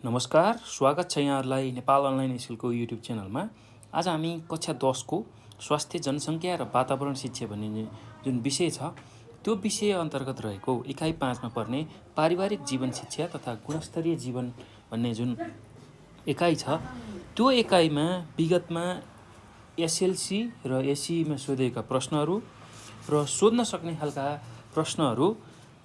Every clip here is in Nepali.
नमस्कार, स्वागत छ यहाँहरूलाई नेपाल अनलाइन स्कुलको युट्युब च्यानलमा। आज हामी कक्षा 10 को स्वास्थ्य, जनसङ्ख्या र वातावरण शिक्षा भन्ने जुन विषय छ त्यो विषय अन्तर्गत रहेको इकाइ 5 मा पर्ने पारिवारिक जीवन शिक्षा तथा गुणस्तरीय जीवन भन्ने जुन इकाइ छ त्यो इकाइमा विगतमा एसएलसी र एससीमा सोधेका प्रश्नहरू र सोध्न सक्ने खालका प्रश्नहरू,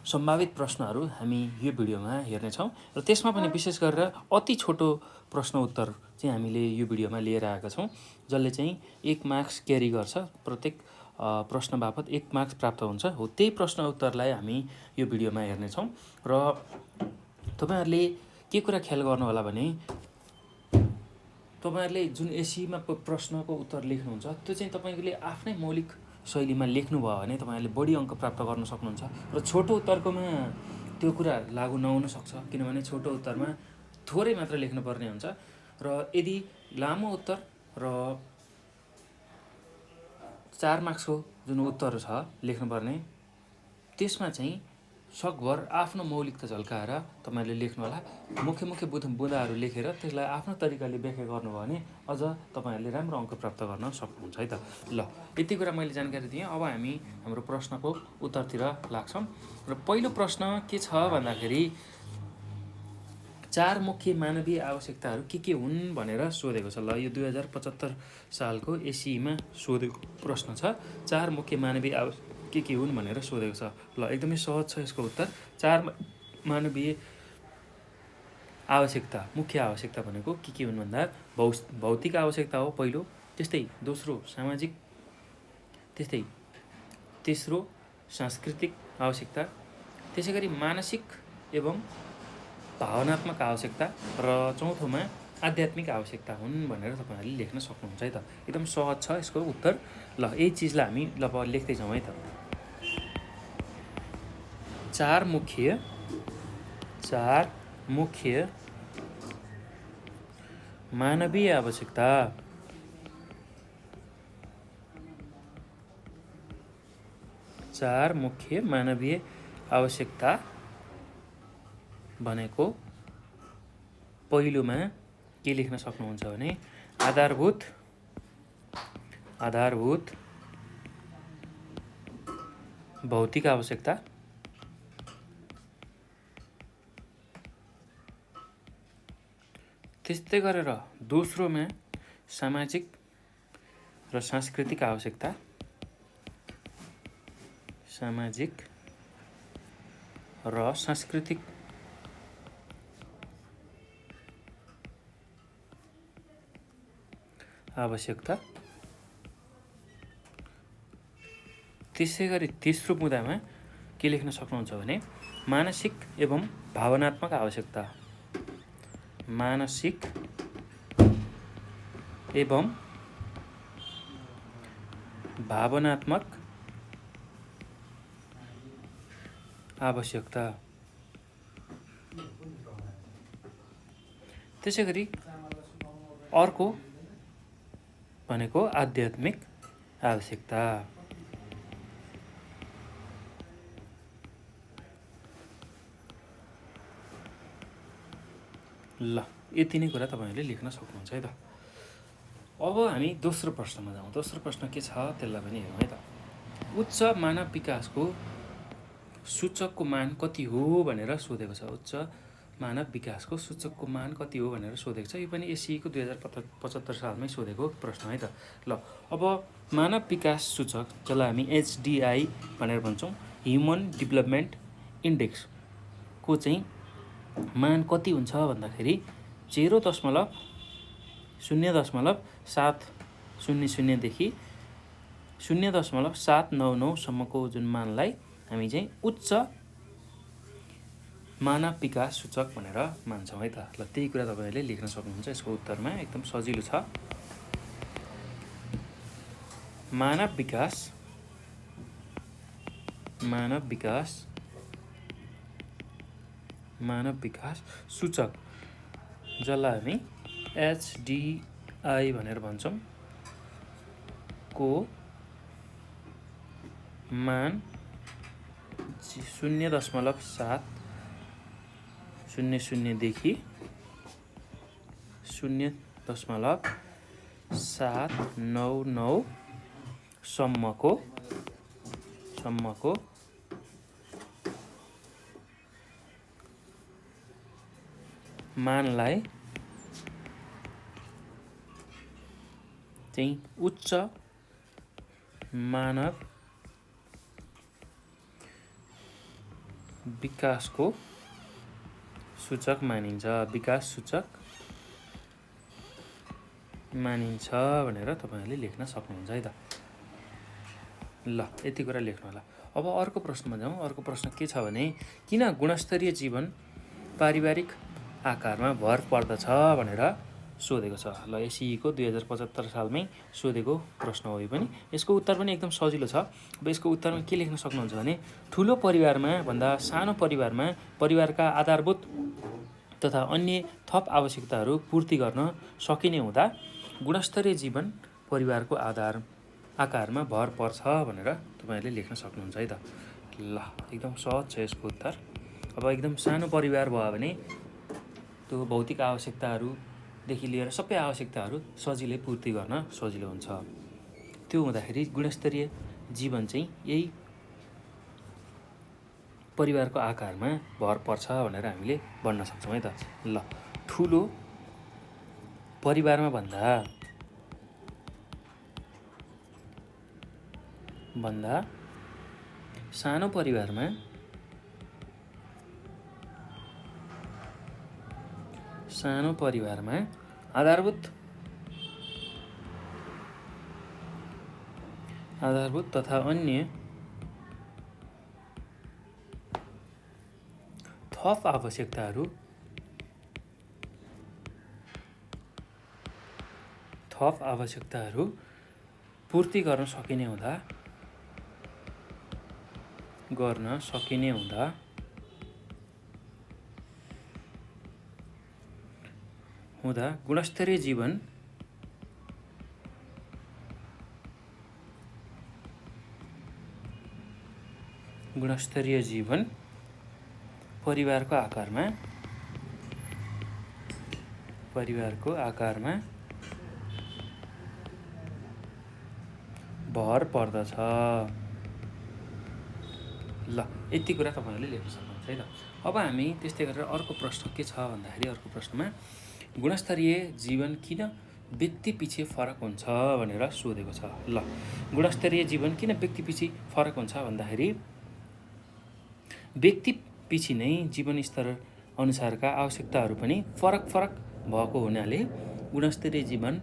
सम्भावित प्रश्नहरू हामी यो भिडियोमा हेर्नेछौँ र त्यसमा पनि विशेष गरेर अति छोटो प्रश्न उत्तर चाहिँ हामीले यो भिडियोमा लिएर आएका छौँ, जसले चाहिँ 1 मार्क्स क्यारी गर्छ। प्रत्येक प्रश्न बापत 1 मार्क्स प्राप्त हुन्छ। हो त्यही प्रश्न उत्तरलाई हामी यो भिडियोमा हेर्नेछौँ र तपाईहरुले के कुरा ख्याल गर्नु होला भने तपाईहरुले जुन एससीमा प्रश्नको उत्तर लेख्नुहुन्छ त्यो चाहिँ तपाईले आफ्नै मौलिक शैलीमा लेख्नुभयो भने तपाईहरुले बढी अङ्क प्राप्त गर्न सक्नुहुन्छ र छोटो उत्तरकोमा त्यो कुरा लागू नहुन सक्छ, किनभने छोटो उत्तरमा थोरै मात्र लेख्नुपर्ने हुन्छ र यदि लामो उत्तर र 4 मार्क्सको जुन उत्तर छ लेख्नुपर्ने त्यसमा चाहिँ सकभर आफ्नो मौलिकता झल्काएर तपाईहरुले लेख्नु होला। मुख्य बुँदाहरू लेखेर त्यसलाई आफ्नो तरिकाले व्याख्या गर्नुभयो भने अझ तपाईहरुले राम्रो अङ्क प्राप्त गर्न सक्नुहुन्छ है त। ल, यति कुरा मैले जानकारी दिएँ। अब हामी हाम्रो प्रश्नको उत्तरतिर लाग्छौँ र पहिलो प्रश्न के छ भन्दाखेरि 4 मुख्य मानवीय आवश्यकताहरू के हुन् भनेर सोधेको छ। ल, यो 2075 सालको एससीमा सोधेको प्रश्न छ। 4 मुख्य मानवीय के हुन् भनेर सोधेको छ। ल, एकदमै सहज छ यसको उत्तर। 4 मानवीय आवश्यकता, मुख्य आवश्यकता भनेको के हुन् भन्दा भौतिक आवश्यकता हो पहिलो, त्यस्तै दोस्रो सामाजिक, त्यस्तै तेस्रो सांस्कृतिक आवश्यकता, त्यसैगरी मानसिक एवं भावनात्मक आवश्यकता र चौथोमा आध्यात्मिक आवश्यकता हुन् भनेर तपाईहरुले लेख्न सक्नुहुन्छ है त। एकदम सहज छ यसको उत्तर। ल, यही चीजलाई हामी लेख्दै जाउँ है त। 4 मुख्य मानवीय आवश्यकता। 4 मुख्य मानवीय आवश्यकता भनेको पहिलोमा के लेख्न सक्नुहुन्छ भने आधारभूत भौतिक आवश्यकता, त्यस्तै गरेर दोस्रोमा सामाजिक र सांस्कृतिक आवश्यकता, आवश्यकता, त्यसै गरी तेस्रो बुँदामा के लेख्न सक्नुहुन्छ भने मानसिक एवं भावनात्मक आवश्यकता, मानसिक एवं भावनात्मक आवश्यकता, त्यसै गरी अर्को भनेको आध्यात्मिक आवश्यकता। ल, यति नै कुरा तपाईहरुले लेख्न सक्नुहुन्छ है त। अब हामी दोस्रो प्रश्नमा जाउँ। दोस्रो प्रश्न के छ त्यसलाई पनि हेरौँ है त। उच्च मानव विकासको सूचकको मान कति हो भनेर सोधेको छ। उच्च मानव विकासको सूचकको मान कति हो भनेर सोधेको छ। यो पनि एससीको 2075 सालमै सोधेको प्रश्न है त। ल, अब मानव विकास सूचक, जसलाई हामी एचडिआई भनेर भन्छौँ, ह्युमन डेभलपमेन्ट इन्डेक्स को चाहिँ मान कति हुन्छ भन्दाखेरि 0.700 देखि 0.799 सम्मको जुन मानलाई हामी चाहिँ उच्च मानव विकास सूचक भनेर मान्छौँ है त। ल, त्यही कुरा तपाईहरुले लेख्न सक्नुहुन्छ यसको उत्तरमा। एकदम सजिलो छ। मानव विकास सूचक, जसलाई हामी एचडिआई भनेर भन्छौँ, को मान 0.700 देखि 0.799 सम्मको मानलाई चाहिँ उच्च मानव विकासको सूचक मानिन्छ, विकास सूचक मानिन्छ भनेर तपाईहरुले लेख्न सक्नुहुन्छ है त। ल यति कुरा लेख्नु होला। अब अर्को प्रश्नमा जाउँ। अर्को प्रश्न के छ भने किन गुणस्तरीय जीवन पारिवारिक आकारमा भर पर्दछ भनेर सोधेको छ। ल एसईको 2075 सालमै सोधेको प्रश्न हो यो पनि। यसको उत्तर पनि एकदम सजिलो छ। अब यसको उत्तरमा के लेख्न सक्नुहुन्छ भने ठुलो परिवारमा भन्दा सानो परिवारमा परिवारका आधारभूत तथा अन्य थप आवश्यकताहरू पूर्ति गर्न सकिने हुँदा गुणस्तरीय जीवन परिवारको आकारमा भर पर्छ भनेर तपाईहरुले लेख्न सक्नुहुन्छ है त। ल एकदम सहज छ यसको उत्तर। अब एकदम सानो परिवार भयो भने त्यो भौतिक आवश्यकताहरूदेखि लिएर सबै आवश्यकताहरू सजिलै पूर्ति गर्न सजिलो हुन्छ। त्यो हुँदाखेरि गुणस्तरीय जीवन चाहिँ यही परिवारको आकारमा भर पर्छ भनेर हामीले भन्न सक्छौँ है त। ल ठुलो परिवारमा भन्दा सानो परिवारमा आधारभूत तथा अन्य थप आवश्यकताहरू पूर्ति गर्न सकिने हुँदा गुणस्तरीय जीवन परिवारको आकारमा भर पर्दछ। ल यति कुरा तपाईहरुले लेख्न सक्नुहुन्छ है त। अब हामी त्यस्तै गरेर अर्को प्रश्न के छ भन्दाखेरि अर्को प्रश्नमा गुणस्तरीय जीवन किन व्यक्तिपछि फरक हुन्छ भनेर सोधेको छ। ल गुणस्तरीय जीवन किन व्यक्तिपछि फरक हुन्छ भन्दाखेरि व्यक्तिपछि नै जीवनस्तर अनुसारका आवश्यकताहरू पनि फरक भएको हुनाले गुणस्तरीय जीवन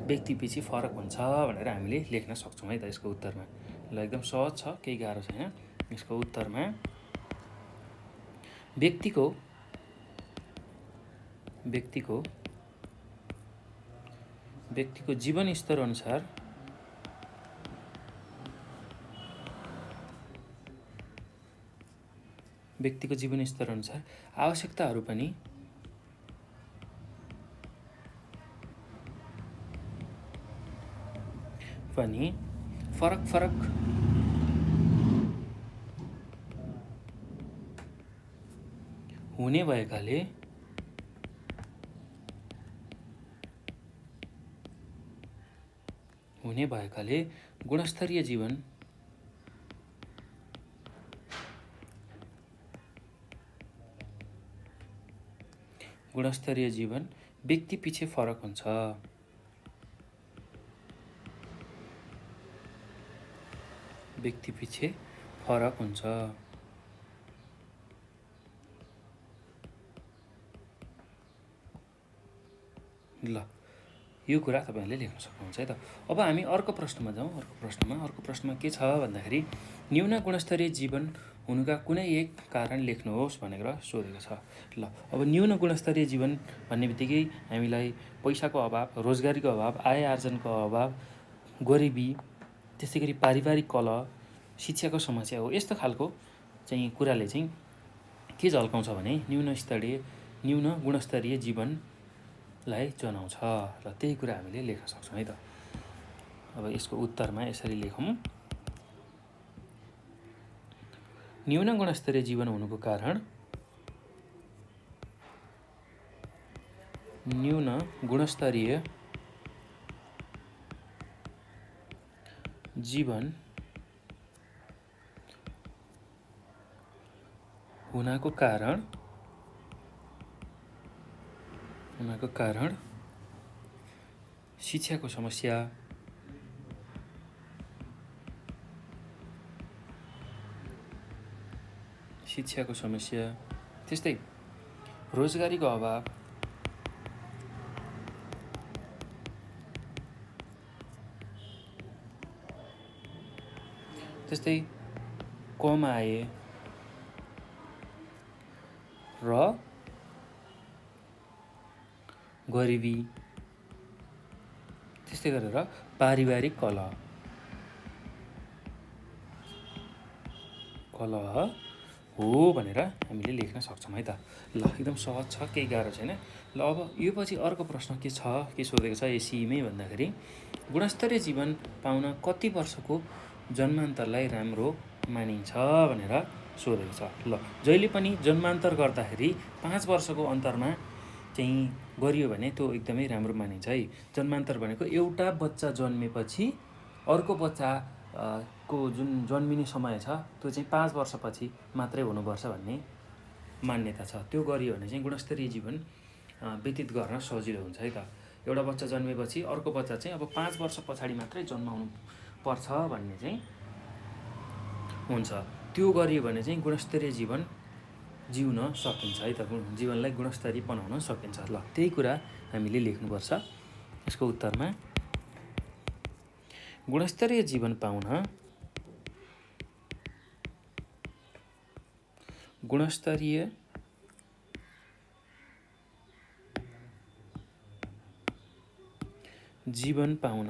व्यक्तिपछि फरक हुन्छ भनेर हामीले लेख्न सक्छौँ है त यसको उत्तरमा। ल एकदम सहज छ, केही गाह्रो छैन। यसको उत्तरमा व्यक्तिको जीवनस्तर अनुसार आवश्यकताहरू पनि फरक हुने भएकाले गुणस्तरीय जीवन व्यक्तिपछि फरक हुन्छ। ल यो कुरा तपाईहरुले लेख्न सक्नुहुन्छ है त। अब हामी अर्को प्रश्नमा जाउँ। अर्को प्रश्नमा के छ भन्दाखेरि न्यून गुणस्तरीय जीवन हुनुका कुनै एक कारण लेख्नुहोस् भनेर सोधेको छ। ल अब न्यून गुणस्तरीय जीवन भन्ने बित्तिकै हामीलाई पैसाको अभाव, रोजगारीको अभाव, आय आर्जनको अभाव, गरिबी, त्यसै गरी पारिवारिक कलह, शिक्षाको समस्या हो। यस्तो खालको चाहिँ कुराले चाहिँ के झल्काउँछ भने न्यून गुणस्तरीय जीवनलाई जनाउँछ। र त्यही कुरा हामीले लेख्न सक्छौँ है त। अब यसको उत्तरमा यसरी लेखौँ। न्यून गुणस्तरीय जीवन हुनुको कारण न्यून गुणस्तरीय जीवन हुनको कारण शिक्षाको समस्या, त्यस्तै रोजगारीको अभाव, त्यस्तै कम आय र गरिबी, त्यस्तै गरेर पारिवारिक कलह हो भनेर हामीले लेख्न सक्छौँ है त। ल एकदम सहज छ, केही गाह्रो छैन। ल अब यो पछि अर्को प्रश्न के छ, के सोधेको छ एसीमै भन्दाखेरि गुणस्तरीय जीवन पाउन कति वर्षको जन्मान्तरलाई राम्रो मानिन्छ भनेर सोधेको छ। ल जहिले पनि जन्मान्तर गर्दाखेरि 5 वर्षको अन्तरमा चाहिँ गरियो भने त्यो एकदमै राम्रो मानिन्छ है। जन्मान्तर भनेको एउटा बच्चा जन्मेपछि अर्को बच्चा को जुन जन्मिने समय छ त्यो चाहिँ 5 वर्षपछि मात्रै हुनुपर्छ भन्ने मान्यता छ। त्यो गरियो भने चाहिँ गुणस्तरीय जीवन व्यतीत गर्न सजिलो हुन्छ है त। एउटा बच्चा जन्मेपछि अर्को बच्चा चाहिँ अब 5 वर्ष पछाडि मात्रै जन्माउनु पर्छ भन्ने चाहिँ हुन्छ। त्यो गरियो भने चाहिँ गुणस्तरीय जीवन जिउन सकिन्छ है त, जीवनलाई गुणस्तरीय बनाउन सकिन्छ। ल त्यही कुरा हामीले लेख्नुपर्छ यसको उत्तरमा। गुणस्तरीय जीवन पाउन गुणस्तरीय जीवन पाउन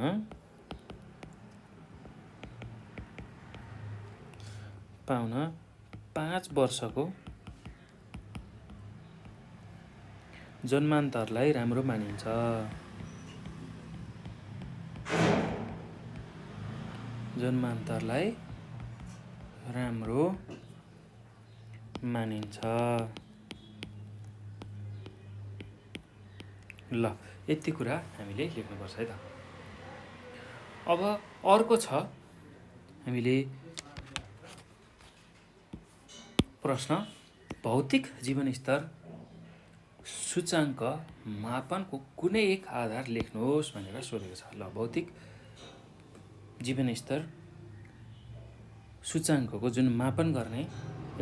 5 वर्षको जन्मान्तरलाई राम्रो मानिन्छ। ल यति कुरा हामीले लेख्नुपर्छ है त। अब अर्को छ हामीले प्रश्न, भौतिक जीवनस्तर सूचाङ्क मापनको कुनै एक आधार लेख्नुहोस् भनेर सोधेको छ। ल भौतिक जीवनस्तर सूचाङ्कको जुन मापन गर्ने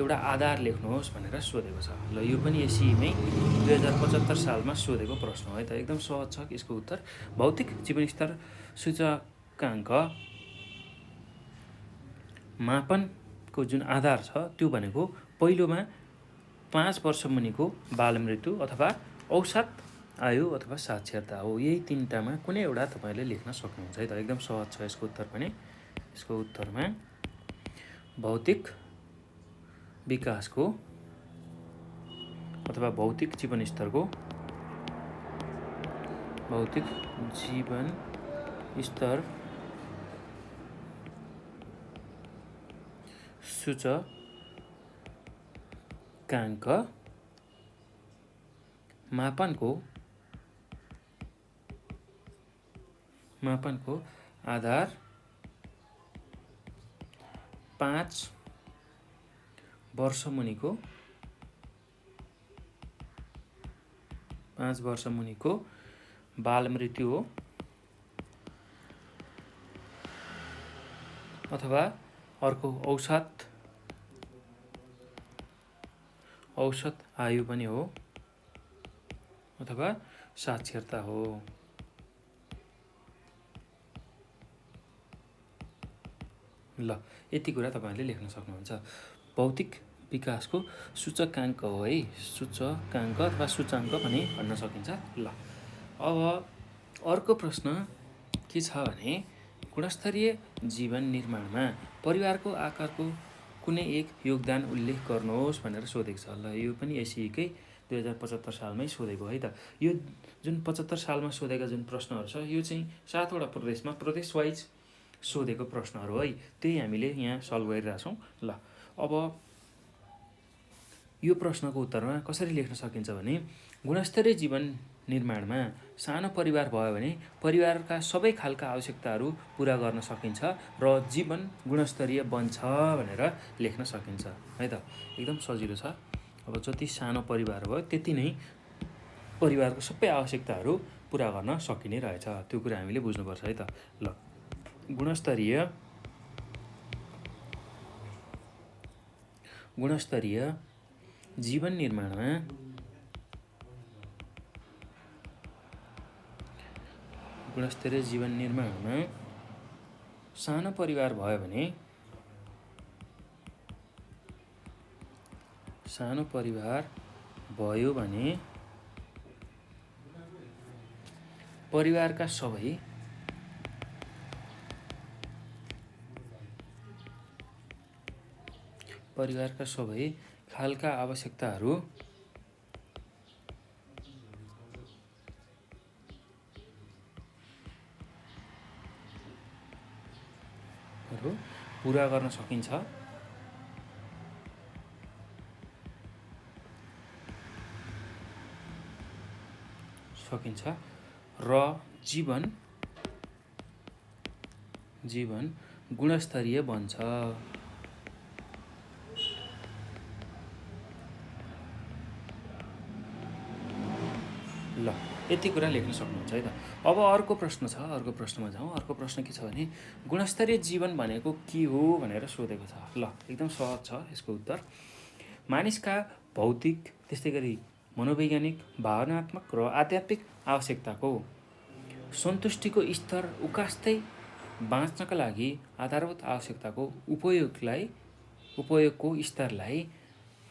एउटा आधार लेख्नुहोस् भनेर सोधेको छ। ल यो पनि एसीमै 2075 सालमा सोधेको प्रश्न हो है त। एकदम सहज छ यसको उत्तर। भौतिक जीवनस्तर सूचकाङ्क मापनको जुन आधार छ त्यो भनेको पहिलोमा 5 वर्ष मुनिको बाल मृत्यु अथवा औसत आयु अथवा साक्षरता हो। यही तीनटामा कुनै एउटा तपाईँले लेख्न सक्नुहुन्छ है त। एकदम सहज छ यसको उत्तर पनि। यसको उत्तरमा भौतिक विकासको अथवा भौतिक जीवन स्तर सूचकाङ्क मापनको आधार 5 वर्ष मुनिको बाल मृत्यु हो अथवा अर्को औसत आयु पनि हो अथवा साक्षरता हो। ल यति कुरा तपाईँहरूले लेख्न सक्नुहुन्छ। भौतिक विकासको सूचकाङ्क हो है, सूचकाङ्क अथवा सूचाङ्क पनि भन्न सकिन्छ। ल अब अर्को प्रश्न के छ भने गुणस्तरीय जीवन निर्माणमा परिवारको आकारको कुनै एक योगदान उल्लेख गर्नुहोस् भनेर सोधेको छ। ल यो पनि एसीकै 2075 सालमै सोधेको है त। यो जुन 75 सालमा सोधेका जुन प्रश्नहरू छ यो चाहिँ 7वटा प्रदेशमा प्रदेश वाइज सोधेको प्रश्नहरू है। त्यही हामीले यहाँ सल्भ गरिरहेछौँ। ल अब यो प्रश्नको उत्तरमा कसरी लेख्न सकिन्छ भने गुणस्तरीय जीवन निर्माणमा सानो परिवार भयो भने परिवारका सबै खालका आवश्यकताहरू पुरा गर्न सकिन्छ र जीवन गुणस्तरीय बन्छ भनेर लेख्न सकिन्छ है त। एकदम सजिलो छ। अब जति सानो परिवार भयो त्यति नै परिवारको सबै आवश्यकताहरू पुरा गर्न सकिने रहेछ। त्यो कुरा हामीले बुझ्नुपर्छ है त। ल गुणस्तरीय जीवन निर्माणमा सानो परिवार भयो भने परिवारका सबै खालका आवश्यकताहरू पुरा गर्न सकिन्छ र जीवन गुणस्तरीय बन्छ। ल यति कुरा लेख्न सक्नुहुन्छ है त। अब अर्को प्रश्नमा जाउँ। अर्को प्रश्न के छ भने गुणस्तरीय जीवन भनेको के हो भनेर सोधेको छ। ल एकदम सहज छ यसको उत्तर। मानिसका भौतिक त्यस्तै गरी मनोवैज्ञानिक, भावनात्मक र आध्यात्मिक आवश्यकताको सन्तुष्टिको स्तर उकास्दै बाँच्नका लागि आधारभूत आवश्यकताको उपयोगको स्तरलाई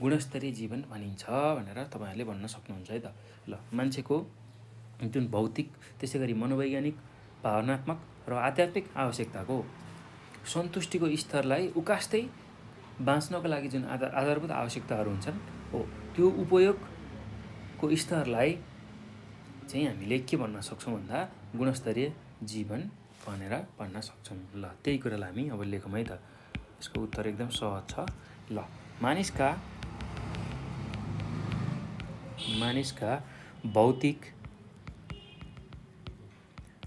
गुणस्तरीय जीवन भनिन्छ भनेर तपाईँहरूले भन्न सक्नुहुन्छ है त। ल मान्छेको जुन भौतिक त्यसै गरी मनोवैज्ञानिक, भावनात्मक र आध्यात्मिक आवश्यकताको सन्तुष्टिको स्तरलाई उकास्दै बाँच्नको लागि जुन आधारभूत आवश्यकताहरू हुन्छन् हो त्यो उपयोगको स्तरलाई चाहिँ हामीले के भन्न सक्छौँ भन्दा गुणस्तरीय जीवन भनेर भन्न सक्छौँ। ल त्यही कुरालाई हामी अब लेखौँ है त। यसको उत्तर एकदम सहज छ। ल मानिसका भौतिक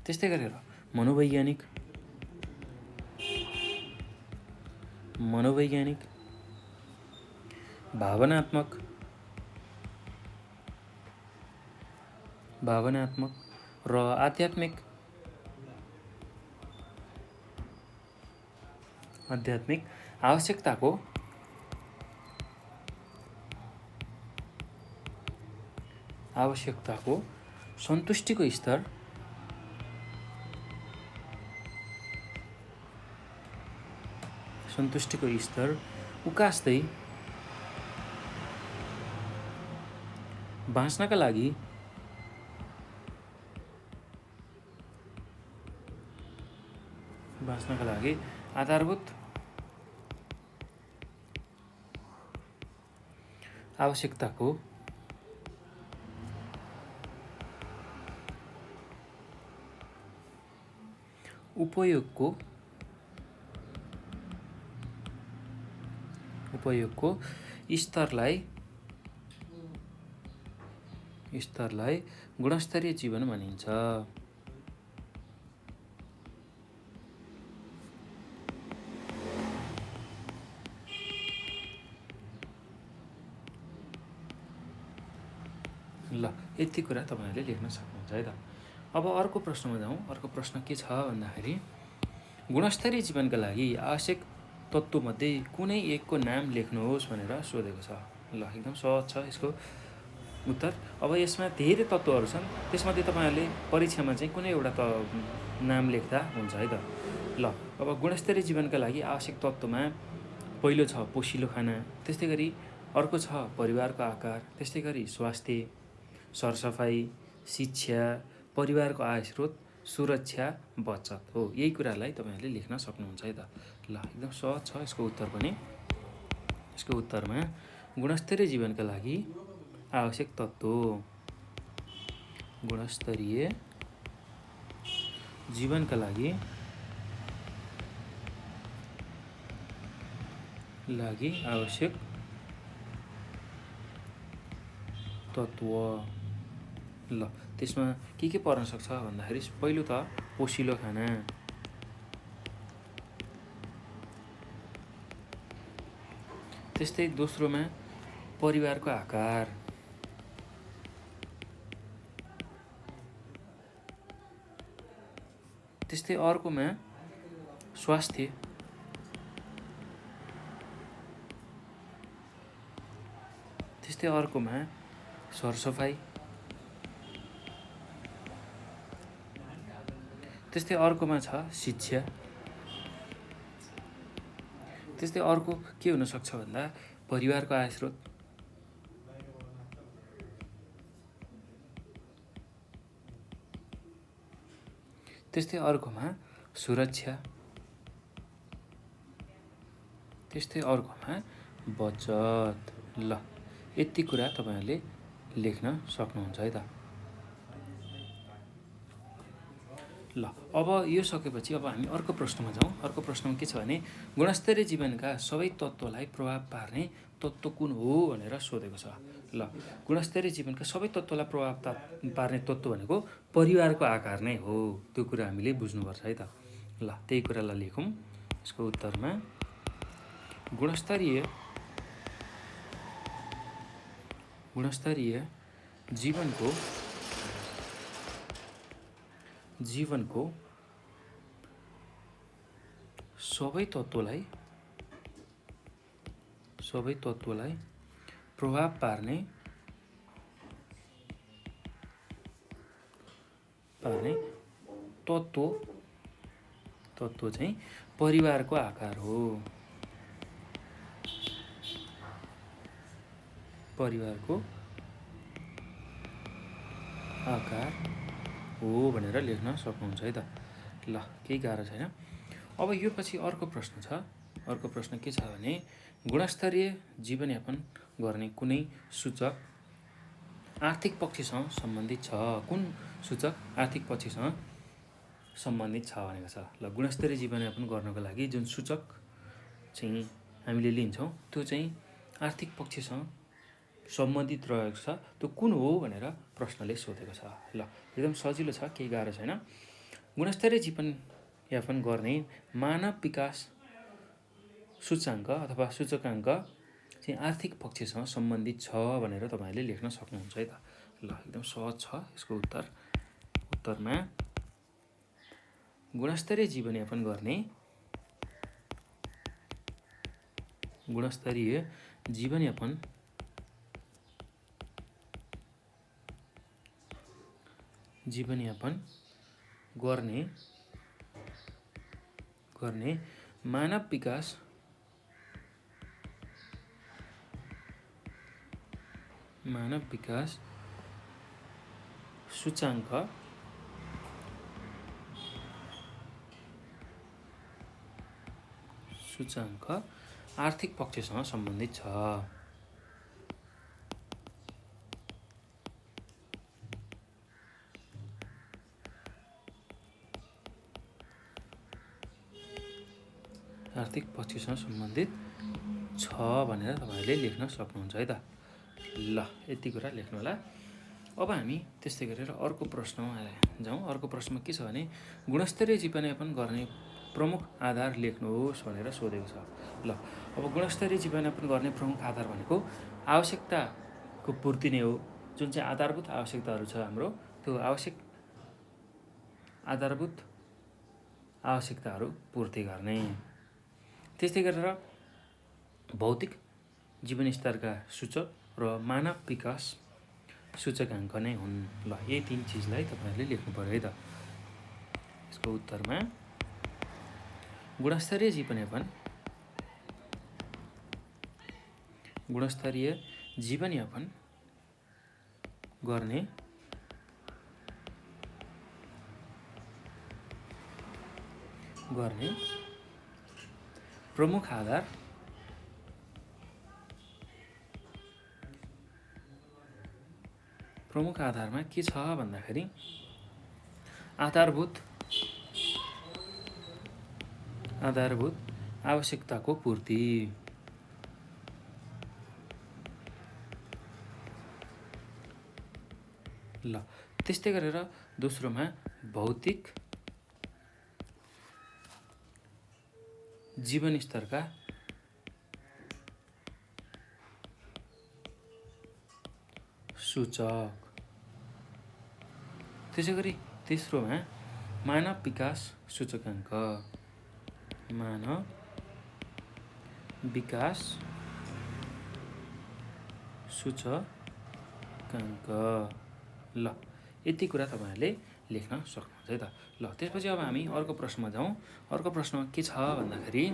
त्यस्तै गरेर मनोवैज्ञानिक, भावनात्मक र आध्यात्मिक आवश्यकताको सन्तुष्टिको स्तर उकास्दै बाँच्नका लागि आधारभूत आवश्यकताको उपयोगको स्तरलाई गुणस्तरीय जीवन भनिन्छ। ल यति कुरा तपाईँहरूले लेख्न सक्नुहुन्छ है त। अब अर्को प्रश्नमा जाउँ। अर्को प्रश्न के छ भन्दाखेरि गुणस्तरीय जीवनका लागि आवश्यक तत्त्वमध्ये कुनै एकको नाम लेख्नुहोस् भनेर सोधेको छ। ल एकदम सहज छ यसको उत्तर। अब यसमा धेरै तत्त्वहरू छन्, त्यसमध्ये तपाईँहरूले परीक्षामा चाहिँ कुनै एउटा नाम लेख्दा हुन्छ है त। ल अब गुणस्तरीय जीवनका लागि आवश्यक तत्त्वमा पहिलो छ पोषिलो खाना, त्यस्तै गरी अर्को छ परिवारको आकार, त्यस्तै गरी स्वास्थ्य, सरसफाइ, शिक्षा, परिवारको आय स्रोत, सुरक्षा, बचत हो। यही कुरालाई तपाईँहरूले लेख्न सक्नुहुन्छ है त। ल एकदम सहज छ यसको उत्तर पनि। यसको उत्तरमा गुणस्तरीय जीवनका लागि आवश्यक तत्त्व, गुणस्तरीय जीवनका लागि आवश्यक तत्त्व। ल त्यसमा के पर्न सक्छ भन्दाखेरि पहिलो त पोषिलो खाना, त्यस्तै दोस्रोमा परिवारको आकार, त्यस्तै अर्कोमा स्वास्थ्य, त्यस्तै अर्कोमा सरसफाइ, त्यस्तै अर्कोमा छ शिक्षा, त्यस्तै अर्को के हुनसक्छ भन्दा परिवारको आय स्रोत, त्यस्तै अर्कोमा सुरक्षा, त्यस्तै अर्कोमा बचत। ल यति कुरा तपाईहरुले लेख्न सक्नुहुन्छ है त। ल अब यो सकेपछि अब हामी अर्को प्रश्नमा जाउँ। अर्को प्रश्नमा के छ भने गुणस्तरीय जीवनका सबै तत्त्वलाई प्रभाव पार्ने तत्त्व कुन हो भनेर सोधेको छ। ल गुणस्तरीय जीवनका सबै तत्त्वलाई प्रभाव पार्ने तत्त्व भनेको परिवारको आकार नै हो। त्यो कुरा हामीले बुझ्नुपर्छ है त। ल त्यही कुरालाई लेखौँ। यसको उत्तरमा गुणस्तरीय जीवनको सबै तत्त्वलाई प्रभाव पार्ने तत्त्व चाहिँ परिवारको आकार हो। परिवारको आकार हो भनेर लेख्न सक्नुहुन्छ है त। ल केही गाह्रो छैन। अब यो पछि अर्को प्रश्न छ। अर्को प्रश्न के छ भने गुणस्तरीय जीवनयापन गर्ने कुनै सूचक आर्थिक पक्षसँग सम्बन्धित छ। कुन सूचक आर्थिक पक्षसँग सम्बन्धित छ भनेको छ। ल गुणस्तरीय जीवनयापन गर्नको लागि जुन सूचक चाहिँ हामीले लिन्छौँ त्यो चाहिँ आर्थिक पक्षसँग सम्बन्धित रहेको छ। त्यो कुन हो भनेर प्रश्नले सोधेको छ। ल एकदम सजिलो छ, केही गाह्रो छैन। गुणस्तरीय जीवनयापन गर्ने मानव विकास सूचाङ्क अथवा सूचकाङ्क चाहिँ आर्थिक पक्षसँग सम्बन्धित छ भनेर तपाईहरुले लेख्न सक्नुहुन्छ है त। ल एकदम सहज छ यसको उत्तरमा गुणस्तरीय जीवनयापन गर्ने मानव विकास सूचाङ्क आर्थिक पक्षसँग सम्बन्धित छ। आर्थिक पक्षसँग सम्बन्धित छ भनेर तपाईहरुले लेख्न सक्नुहुन्छ है त। ल यति कुरा लेख्नु होला। अब हामी त्यस्तै गरेर अर्को प्रश्नमा जाउँ। अर्को प्रश्नमा के छ भने गुणस्तरीय जीवनयापन गर्ने प्रमुख आधार लेख्नुहोस् भनेर सोधेको छ। ल अब गुणस्तरीय जीवनयापन गर्ने प्रमुख आधार भनेको आवश्यकताको पूर्ति नै हो। जुन चाहिँ आधारभूत आवश्यकताहरू छ हाम्रो त्यो आधारभूत आवश्यकताहरू पूर्ति गर्ने। त्यस्तै गरेर भौतिक जीवनस्तरका सूचक र मानव विकास सूचकाङ्क नै हुन्। ल यही तीन चिजलाई तपाईहरुले लेख्नु पर्यो है त। यसको उत्तरमा गुणस्तरीय जीवनयापन गर्ने प्रमुख आधारमा के छ भन्दाखेरि आधारभूत आवश्यकताको पूर्ति, ल त्यस्तै गरेर दोस्रोमा भौतिक जीवनस्तरका सूचक। त्यसै गरी तेस्रोमा मानव विकास सूचकाङ्क। मानव विकास सूचकाङ्क। ल यति कुरा तपाईँहरूले लेख्न सक्नुहुन्छ है त। ल त्यसपछि अब हामी अर्को प्रश्नमा जाउँ। अर्को प्रश्नमा के छ भन्दाखेरि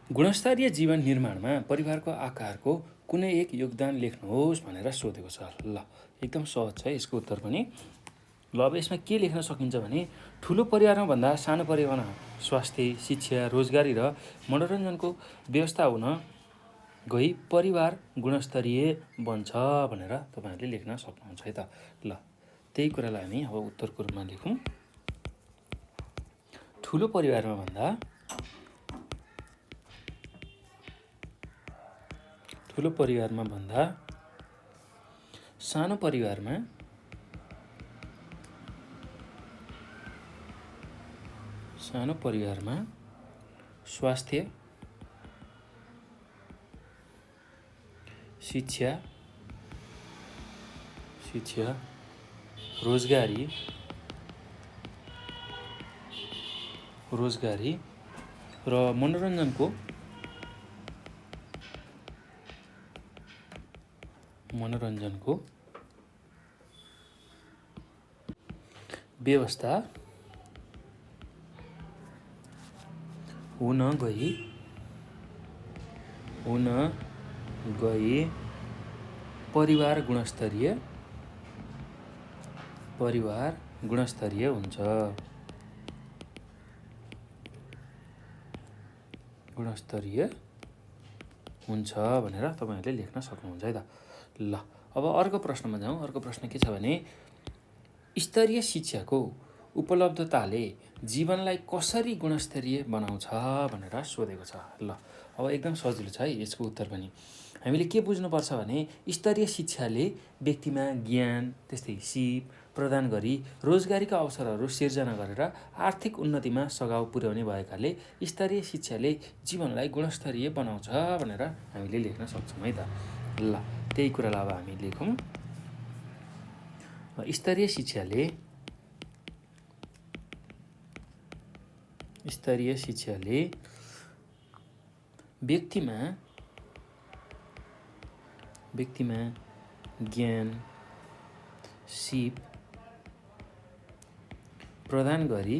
गुणस्तरीय जीवन निर्माणमा परिवारको आकारको कुनै एक योगदान लेख्नुहोस् भनेर सोधेको छ। ल एकदम सहज छ यसको उत्तर पनि। ल अब यसमा के लेख्न सकिन्छ भने ठुलो परिवारमा भन्दा सानो परिवारमा स्वास्थ्य, शिक्षा, रोजगारी र मनोरञ्जनको व्यवस्था हुन गई परिवार गुणस्तरीय बन्छ भनेर तपाईँहरूले लेख्न सक्नुहुन्छ है त। ल त्यही कुरालाई हामी अब उत्तरको रूपमा लेखौँ। ठुलो परिवारमा भन्दा सानो परिवारमा स्वास्थ्य, शिक्षा, रोजगारी र मनोरञ्जनको व्यवस्था हुन गई परिवार गुणस्तरीय हुन्छ। भनेर तपाईँहरूले लेख्न सक्नुहुन्छ है त। ल अब अर्को प्रश्नमा जाउँ। अर्को प्रश्न के छ भने स्तरीय शिक्षाको उपलब्धताले जीवनलाई कसरी गुणस्तरीय बनाउँछ भनेर सोधेको छ। ल अब एकदम सजिलो छ है यसको उत्तर पनि। हामीले के बुझ्नुपर्छ भने स्तरीय शिक्षाले व्यक्तिमा ज्ञान त्यस्तै सिप प्रदान गरी रोजगारीका अवसरहरू सिर्जना गरेर आर्थिक उन्नतिमा सघाउ पुर्याउने भएकाले स्तरीय शिक्षाले जीवनलाई गुणस्तरीय बनाउँछ भनेर हामीले लेख्न सक्छौँ है त। ल त्यही कुरालाई अब हामी लेखौँ। स्तरीय शिक्षाले व्यक्तिमा ज्ञान सिप प्रदान गरी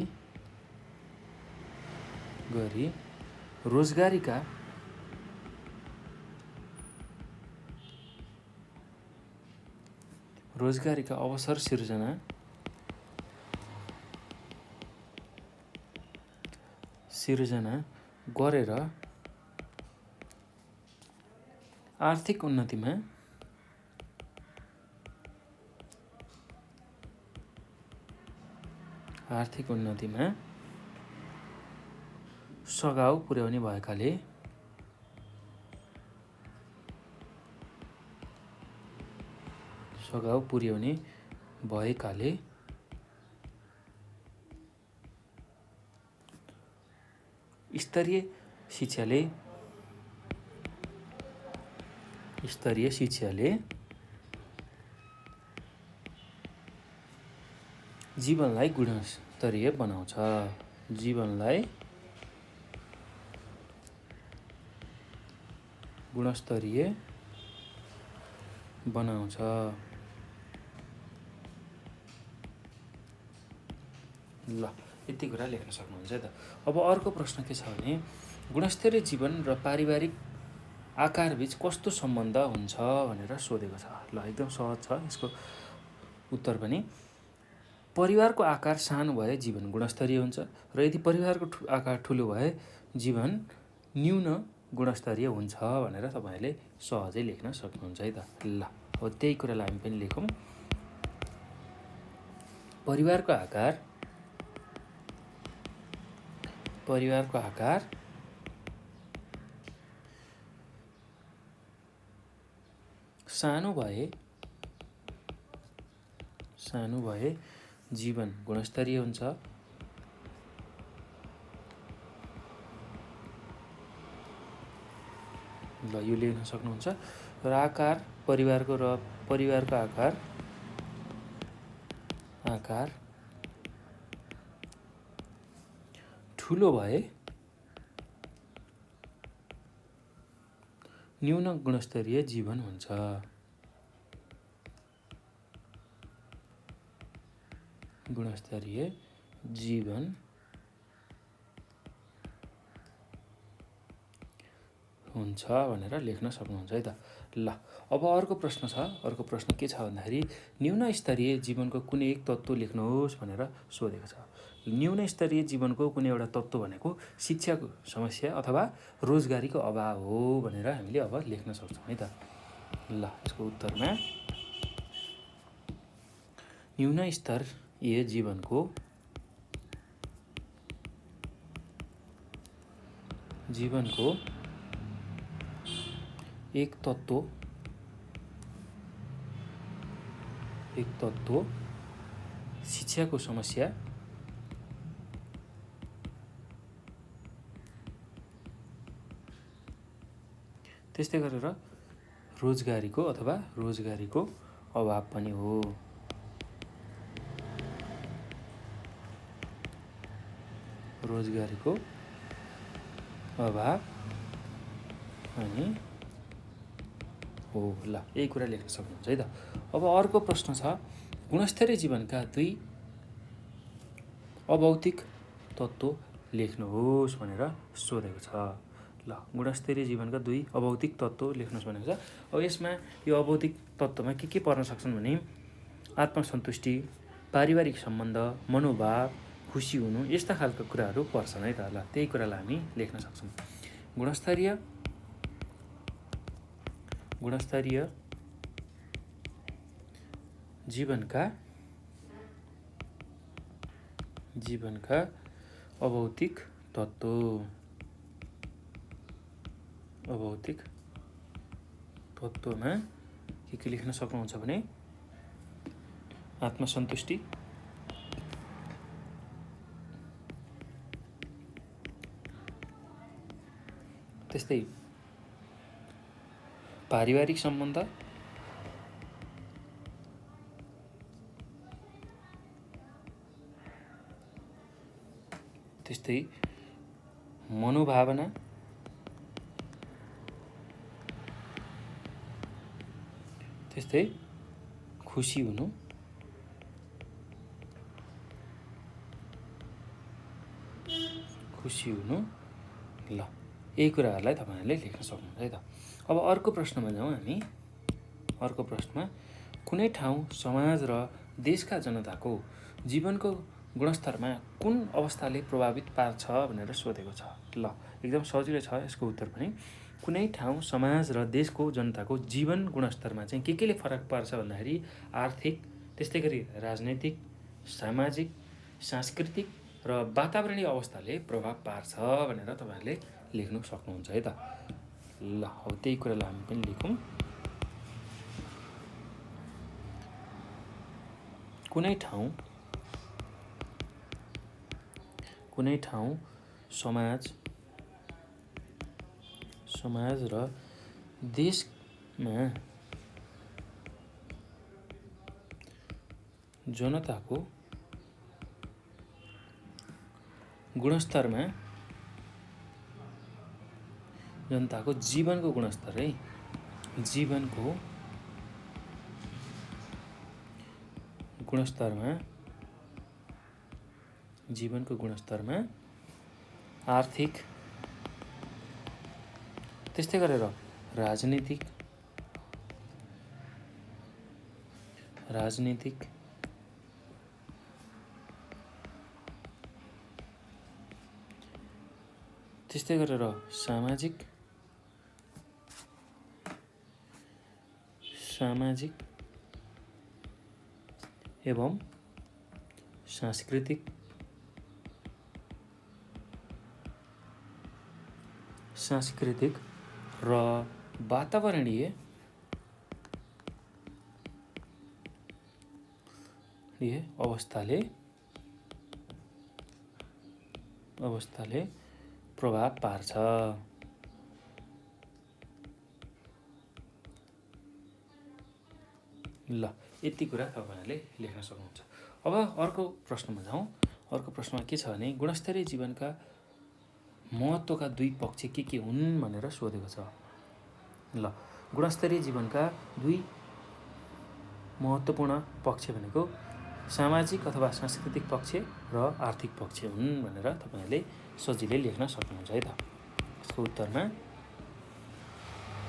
रोजगारीका अवसर सिर्जना गरेर आर्थिक उन्नतिमा सघाउ पुर्याउने भएकाले स्तरीय शिक्षाले जीवनलाई गुणस्तरीय बनाउँछ। ल यति कुरा लेख्न सक्नुहुन्छ है त। अब अर्को प्रश्न के छ भने गुणस्तरीय जीवन र पारिवारिक आकारबीच कस्तो सम्बन्ध हुन्छ भनेर सोधेको छ। ल एकदम सहज छ यसको उत्तर पनि। परिवारको आकार सानो भए जीवन गुणस्तरीय हुन्छ र यदि परिवारको आकार ठुलो भए जीवन न्यून गुणस्तरीय हुन्छ भनेर तपाईँहरूले सहजै लेख्न सक्नुहुन्छ है त। ल अब त्यही कुरालाई हामी पनि लेखौँ। परिवारको आकार सानो भए सानो भए जीवन गुणस्तरीय हुन्छ। ल यो लेख्न सक्नुहुन्छ। र आकार परिवारको आकार ठुलो भए न्यून गुणस्तरीय जीवन हुन्छ। गुणस्तरीय जीवन हुन्छ भनेर लेख्न सक्नुहुन्छ है त। ल अब अर्को प्रश्न छ। अर्को प्रश्न के छ भन्दाखेरि न्यून स्तरीय जीवनको कुनै एक तत्त्व लेख्नुहोस् भनेर सोधेको छ। न्यून स्तरीय जीवनको कुनै एउटा तत्त्व भनेको शिक्षाको समस्या अथवा रोजगारीको अभाव हो भनेर हामीले अब लेख्न सक्छौँ है त। ल यसको उत्तरमा न्यून स्तरीय जीवनको एक तत्त्व शिक्षाको समस्या त्यस्तै गरेर रोजगारीको अभाव पनि हो। रोजगारीको अभाव अनि हो। ल यही कुरा लेख्न सक्नुहुन्छ है त। अब अर्को प्रश्न छ गुणस्तरीय जीवनका 2 अभौतिक तत्त्व लेख्नुहोस् भनेर सोधेको छ। ल गुणस्तरीय जीवनका 2 अभौतिक तत्त्व लेख्नुहोस् भनेको छ। अब यसमा यो अभौतिक तत्त्वमा के पर्न सक्छन् भने आत्मसन्तुष्टि, पारिवारिक सम्बन्ध, मनोभाव, खुसी हुनु यस्ता खालका कुराहरू पर्छन् है त। ल त्यही कुरालाई हामी लेख्न सक्छौँ। गुणस्तरीय जीवनका अभौतिक तत्त्वमा के लेख्न सक्नुहुन्छ भने आत्मसन्तुष्टि, त्यस्तै पारिवारिक सम्बन्ध, त्यस्तै मनोभावना, त्यस्तै खुसी हुनु ल यही कुराहरूलाई तपाईँहरूले लेख्न सक्नुहुन्छ है त। अब अर्को प्रश्नमा जाउँ हामी। अर्को प्रश्नमा कुनै ठाउँ समाज र देशका जनताको जीवनको गुणस्तरमा कुन अवस्थाले प्रभावित पार्छ भनेर सोधेको छ। ल एकदम सजिलो छ यसको उत्तर पनि। कुनै ठाउँ समाज र देशको जनताको जीवन गुणस्तरमा चाहिँ के ले फरक पार्छ भन्दाखेरि आर्थिक, त्यस्तै गरी राजनैतिक, सामाजिक, सांस्कृतिक र वातावरणीय अवस्थाले प्रभाव पार्छ भनेर तपाईँहरूले लेख्नु सक्नुहुन्छ है त। ल अब त्यही कुरालाई हामी पनि लेखौँ। कुनै ठाउँ समाज र देशमा जनताको जीवनको गुणस्तर है, जीवनको गुणस्तरमा आर्थिक, त्यस्तै गरेर राजनीतिक, त्यस्तै गरेर सामाजिक एवं सांस्कृतिक र वातावरणीय अवस्थाले प्रभाव पार्छ। ल यति कुरा तपाईँहरूले लेख्न सक्नुहुन्छ। अब अर्को प्रश्नमा जाउँ। अर्को प्रश्नमा के छ भने गुणस्तरीय जीवनका महत्त्वका दुई पक्ष के हुन् भनेर सोधेको छ। ल गुणस्तरीय जीवनका दुई महत्त्वपूर्ण पक्ष भनेको सामाजिक अथवा सांस्कृतिक पक्ष र आर्थिक पक्ष हुन् भनेर तपाईँहरूले सजिलै लेख्न सक्नुहुन्छ है त। यसको उत्तरमा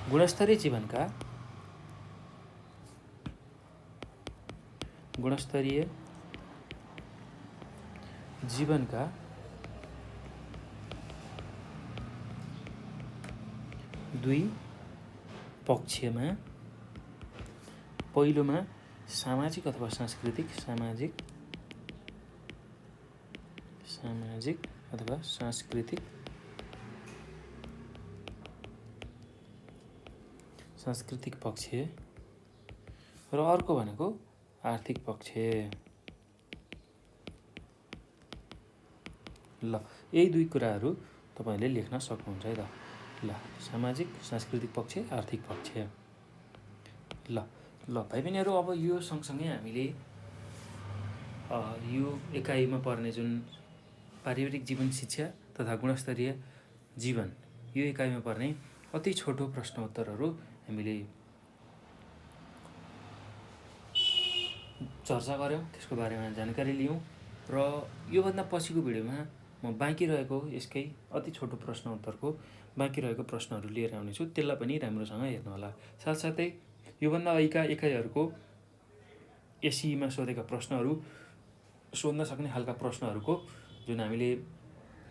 गुणस्तरीय जीवनका दुई पक्षमा पहिलोमा सामाजिक अथवा सांस्कृतिक सांस्कृतिक पक्ष र अर्को भनेको आर्थिक पक्ष। ल यही दुई कुराहरू तपाईँले लेख्न सक्नुहुन्छ है त। ल सामाजिक सांस्कृतिक पक्ष आर्थिक पक्ष। ल भाइ बहिनीहरू अब यो सँगसँगै हामीले यो एकाइमा पर्ने जुन पारिवारिक जीवन शिक्षा तथा गुणस्तरीय जीवन यो एकाइमा पर्ने अति छोटो प्रश्न उत्तरहरू हामीले चर्चा गऱ्यौँ, त्यसको बारेमा जानकारी लियौँ र योभन्दा पछिको भिडियोमा म बाँकी रहेको यसकै अति छोटो प्रश्न उत्तरको बाँकी रहेको प्रश्नहरू लिएर आउनेछु। त्यसलाई पनि राम्रोसँग हेर्नुहोला। साथसाथै योभन्दा अघिका एकाइहरूको एसईमा सोधेका प्रश्नहरू सोध्न सक्ने खालका प्रश्नहरूको जुन हामीले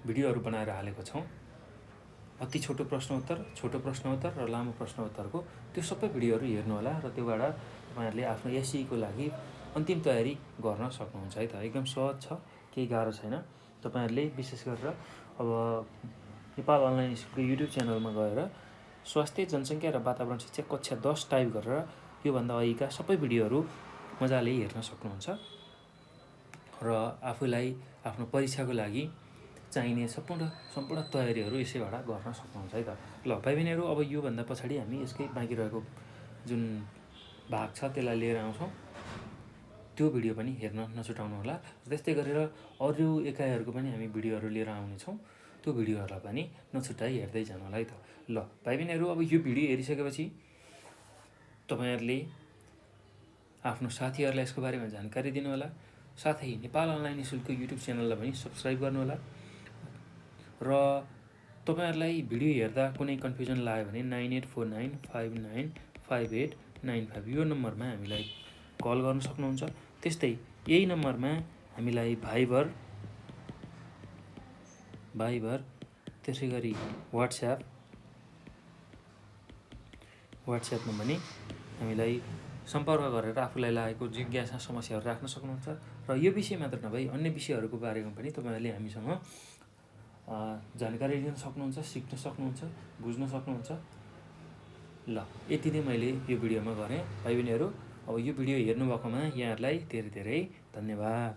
भिडियोहरू बनाएर हालेको छौँ, अति छोटो प्रश्न उत्तर र लामो प्रश्न उत्तरको त्यो सबै भिडियोहरू हेर्नुहोला र त्योबाट तपाईँहरूले आफ्नो एसईको लागि अन्तिम तयारी गर्न सक्नुहुन्छ है त। एकदम सहज छ, केही गाह्रो छैन। तपाईँहरूले विशेष गरेर अब नेपाल अनलाइन स्कुलको युट्युब च्यानलमा गएर स्वास्थ्य जनसङ्ख्या र वातावरण शिक्षा कक्षा 10 टाइप गरेर योभन्दा अघिका सबै भिडियोहरू मजाले हेर्न सक्नुहुन्छ र आफूलाई आफ्नो परीक्षाको लागि चाहिने सम्पूर्ण तयारीहरू यसैबाट गर्न सक्नुहुन्छ है त। ल भाइ बहिनीहरू अब योभन्दा पछाडि हामी यसकै बाँकी रहेको जुन भाग छ त्यसलाई लिएर आउँछौँ। त्यो भिडियो पनि हेर्न नछुटाउनु होला। त्यस्तै गरेर अरू एकाइहरूको पनि हामी भिडियोहरू लिएर आउनेछौँ। त्यो भिडियोहरूलाई पनि नछुटाइ हेर्दै जानु होला है त। ल भाइ बहिनीहरू अब यो भिडियो हेरिसकेपछि तपाईँहरूले आफ्नो साथीहरूलाई यसको बारेमा जानकारी दिनुहोला। साथै नेपाल अनलाइन स्कुलको युट्युब च्यानललाई पनि सब्सक्राइब गर्नुहोला र तपाईँहरूलाई भिडियो हेर्दा कुनै कन्फ्युजन लाग्यो भने 9849595895 यो नम्बरमा हामीलाई कल गर्न सक्नुहुन्छ। त्यस्तै यही नम्बरमा हामीलाई भाइबर त्यसै गरी वाट्सएपमा पनि हामीलाई सम्पर्क गरेर आफूलाई लागेको जिज्ञासा समस्याहरू राख्न सक्नुहुन्छ। र यो विषय मात्र नभई अन्य विषयहरूको बारेमा पनि तपाईँहरूले हामीसँग जानकारी लिन सक्नुहुन्छ, सिक्न सक्नुहुन्छ, बुझ्न सक्नुहुन्छ। ल यति नै मैले यो भिडियोमा गरेँ। भाइ बहिनीहरू अब यो भिडियो हेर्नुभएकोमा यहाँहरूलाई धेरै धेरै धन्यवाद।